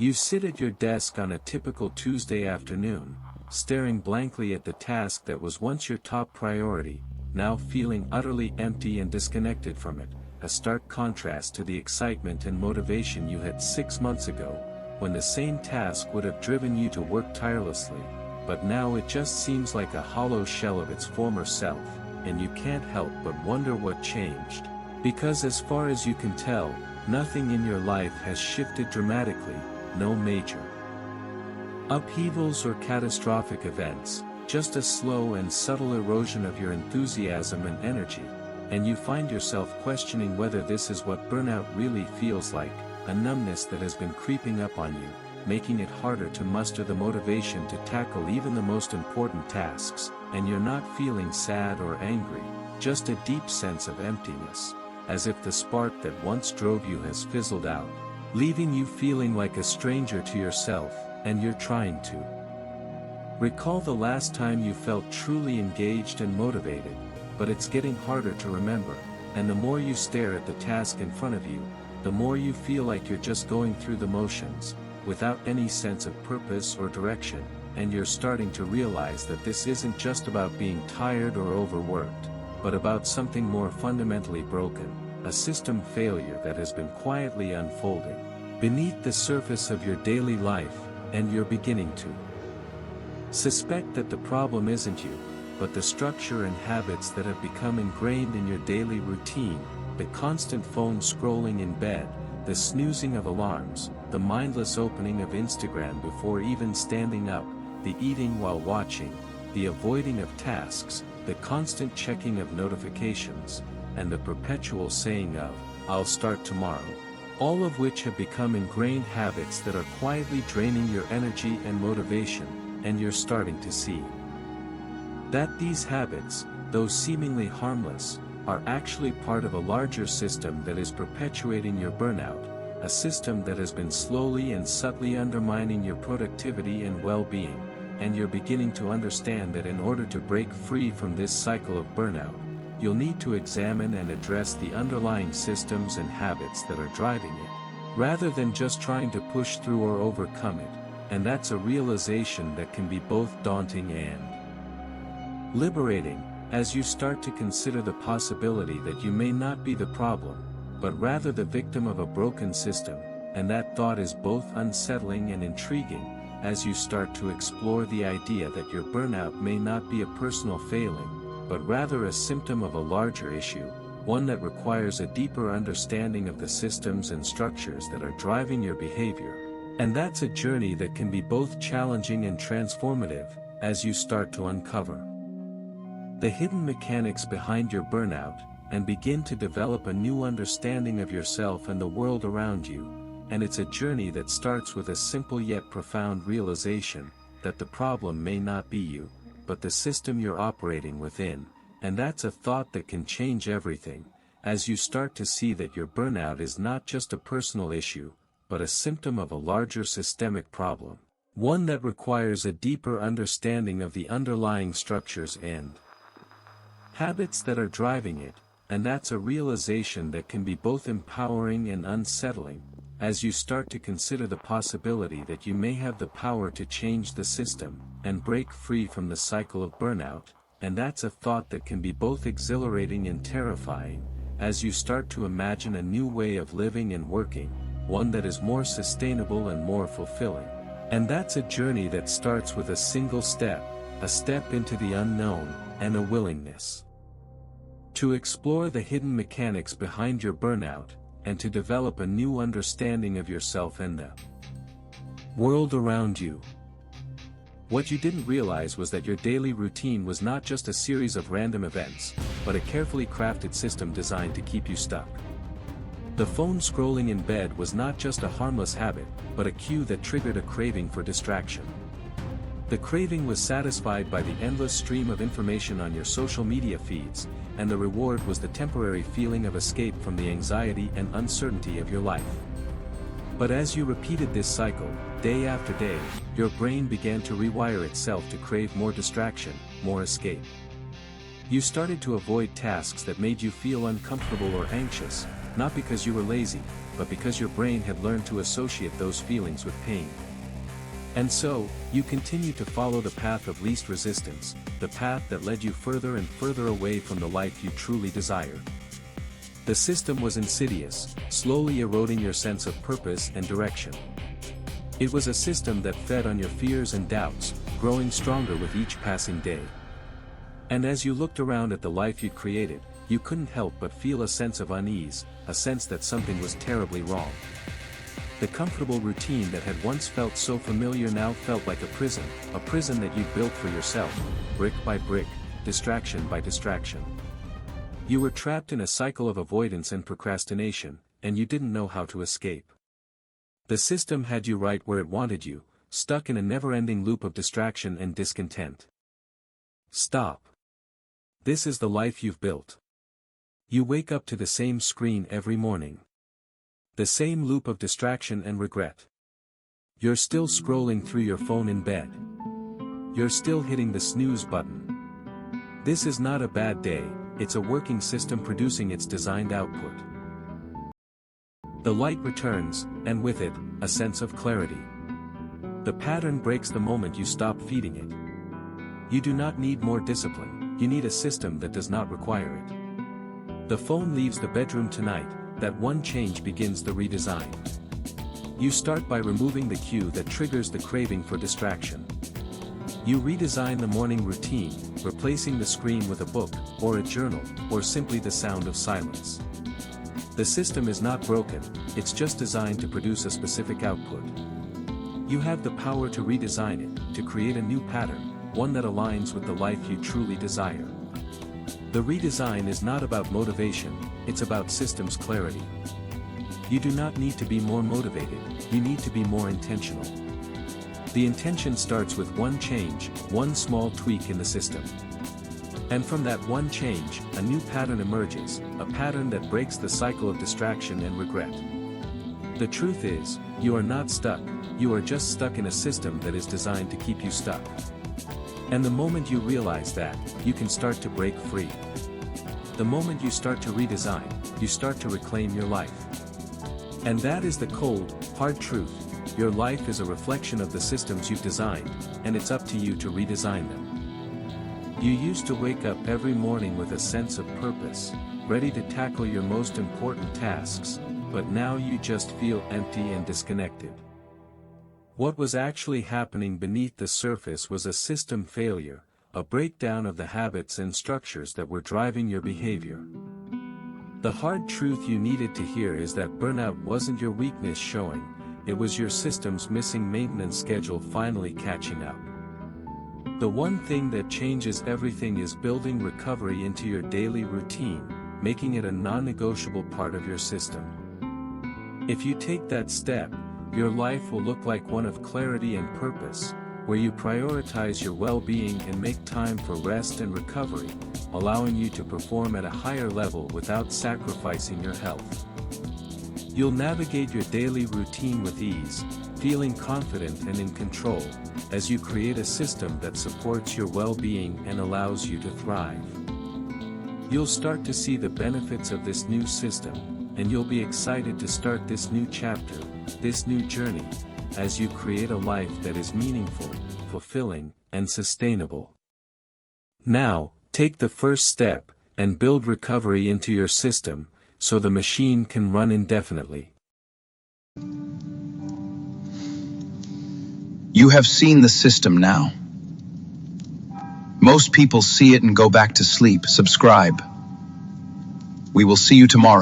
You sit at your desk on a typical Tuesday afternoon, staring blankly at the task that was once your top priority, now feeling utterly empty and disconnected from it, a stark contrast to the excitement and motivation you had 6 months ago, when the same task would have driven you to work tirelessly, but now it just seems like a hollow shell of its former self, and you can't help but wonder what changed. Because as far as you can tell, nothing in your life has shifted dramatically, no major upheavals or catastrophic events, just a slow and subtle erosion of your enthusiasm and energy, and you find yourself questioning whether this is what burnout really feels like, a numbness that has been creeping up on you, making it harder to muster the motivation to tackle even the most important tasks, and you're not feeling sad or angry, just a deep sense of emptiness, as if the spark that once drove you has fizzled out, leaving you feeling like a stranger to yourself, and you're trying to recall the last time you felt truly engaged and motivated, but it's getting harder to remember, and the more you stare at the task in front of you, the more you feel like you're just going through the motions, without any sense of purpose or direction, and you're starting to realize that this isn't just about being tired or overworked, but about something more fundamentally broken, a system failure that has been quietly unfolding beneath the surface of your daily life, and you're beginning to suspect that the problem isn't you, but the structure and habits that have become ingrained in your daily routine, the constant phone scrolling in bed, the snoozing of alarms, the mindless opening of Instagram before even standing up, the eating while watching, the avoiding of tasks, the constant checking of notifications, and the perpetual saying of, "I'll start tomorrow," all of which have become ingrained habits that are quietly draining your energy and motivation, and you're starting to see that these habits, though seemingly harmless, are actually part of a larger system that is perpetuating your burnout, a system that has been slowly and subtly undermining your productivity and well-being, and you're beginning to understand that in order to break free from this cycle of burnout, you'll need to examine and address the underlying systems and habits that are driving it, rather than just trying to push through or overcome it, and that's a realization that can be both daunting and liberating, as you start to consider the possibility that you may not be the problem, but rather the victim of a broken system, and that thought is both unsettling and intriguing, as you start to explore the idea that your burnout may not be a personal failing, but rather a symptom of a larger issue, one that requires a deeper understanding of the systems and structures that are driving your behavior. And that's a journey that can be both challenging and transformative, as you start to uncover the hidden mechanics behind your burnout, and begin to develop a new understanding of yourself and the world around you. And it's a journey that starts with a simple yet profound realization, that the problem may not be you, but the system you're operating within, and that's a thought that can change everything, as you start to see that your burnout is not just a personal issue, but a symptom of a larger systemic problem, one that requires a deeper understanding of the underlying structures and habits that are driving it, and that's a realization that can be both empowering and unsettling, as you start to consider the possibility that you may have the power to change the system, and break free from the cycle of burnout, and that's a thought that can be both exhilarating and terrifying, as you start to imagine a new way of living and working, one that is more sustainable and more fulfilling. And that's a journey that starts with a single step, a step into the unknown, and a willingness to explore the hidden mechanics behind your burnout, and to develop a new understanding of yourself and the world around you. What you didn't realize was that your daily routine was not just a series of random events, but a carefully crafted system designed to keep you stuck. The phone scrolling in bed was not just a harmless habit, but a cue that triggered a craving for distraction. The craving was satisfied by the endless stream of information on your social media feeds, and the reward was the temporary feeling of escape from the anxiety and uncertainty of your life. But as you repeated this cycle, day after day, your brain began to rewire itself to crave more distraction, more escape. You started to avoid tasks that made you feel uncomfortable or anxious, not because you were lazy, but because your brain had learned to associate those feelings with pain. And so, you continue to follow the path of least resistance, the path that led you further and further away from the life you truly desired. The system was insidious, slowly eroding your sense of purpose and direction. It was a system that fed on your fears and doubts, growing stronger with each passing day. And as you looked around at the life you'd created, you couldn't help but feel a sense of unease, a sense that something was terribly wrong. The comfortable routine that had once felt so familiar now felt like a prison that you built for yourself, brick by brick, distraction by distraction. You were trapped in a cycle of avoidance and procrastination, and you didn't know how to escape. The system had you right where it wanted you, stuck in a never-ending loop of distraction and discontent. Stop. This is the life you've built. You wake up to the same screen every morning. The same loop of distraction and regret. You're still scrolling through your phone in bed. You're still hitting the snooze button. This is not a bad day, it's a working system producing its designed output. The light returns, and with it, a sense of clarity. The pattern breaks the moment you stop feeding it. You do not need more discipline, you need a system that does not require it. The phone leaves the bedroom tonight. That one change begins the redesign. You start by removing the cue that triggers the craving for distraction. You redesign the morning routine, replacing the screen with a book, or a journal, or simply the sound of silence. The system is not broken, it's just designed to produce a specific output. You have the power to redesign it, to create a new pattern, one that aligns with the life you truly desire. The redesign is not about motivation, it's about systems clarity. You do not need to be more motivated, you need to be more intentional. The intention starts with one change, one small tweak in the system. And from that one change, a new pattern emerges, a pattern that breaks the cycle of distraction and regret. The truth is, you are not stuck, you are just stuck in a system that is designed to keep you stuck. And the moment you realize that, you can start to break free. The moment you start to redesign, you start to reclaim your life. And that is the cold, hard truth. Your life is a reflection of the systems you've designed, and it's up to you to redesign them. You used to wake up every morning with a sense of purpose, ready to tackle your most important tasks, but now you just feel empty and disconnected. What was actually happening beneath the surface was a system failure, a breakdown of the habits and structures that were driving your behavior. The hard truth you needed to hear is that burnout wasn't your weakness showing, it was your system's missing maintenance schedule finally catching up. The one thing that changes everything is building recovery into your daily routine, making it a non-negotiable part of your system. If you take that step, your life will look like one of clarity and purpose, where you prioritize your well-being and make time for rest and recovery, allowing you to perform at a higher level without sacrificing your health. You'll navigate your daily routine with ease, feeling confident and in control, as you create a system that supports your well-being and allows you to thrive. You'll start to see the benefits of this new system, and you'll be excited to start this new chapter, this new journey, as you create a life that is meaningful, fulfilling, and sustainable. Now, take the first step, and build recovery into your system, so the machine can run indefinitely. You have seen the system now. Most people see it and go back to sleep. Subscribe. We will see you tomorrow.